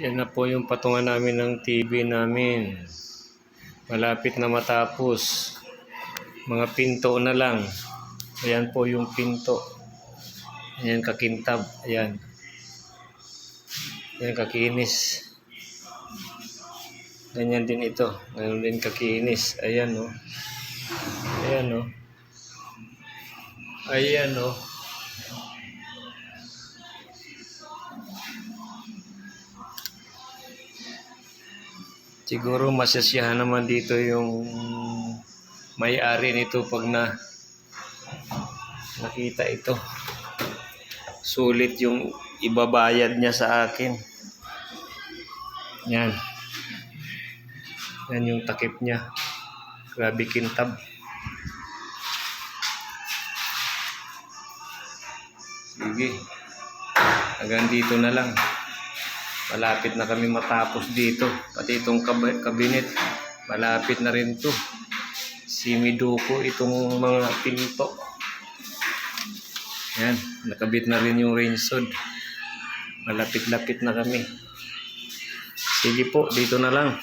Yan na po yung patungan namin ng TV namin. Malapit na matapos. Mga pinto na lang. Ayan po yung pinto. Ayan kakintab. Ayan. Ayan kakinis. Ganyan din ito. Ganyan din kakinis. Ayan o. Ayan o. Ayan o. Siguro masyasyahan naman dito yung may-ari nito pag nakita ito. Sulit yung ibabayad niya sa akin. Yan. Yan yung takip niya. Grabe kintab. Sige. Hanggang dito na lang. Malapit na kami matapos dito. Pati itong kabinet. Malapit na rin to. Simiduko itong mga pinto. Yan. Nakabit na rin yung rainsod. Malapit-lapit na kami. Sige po. Dito na lang.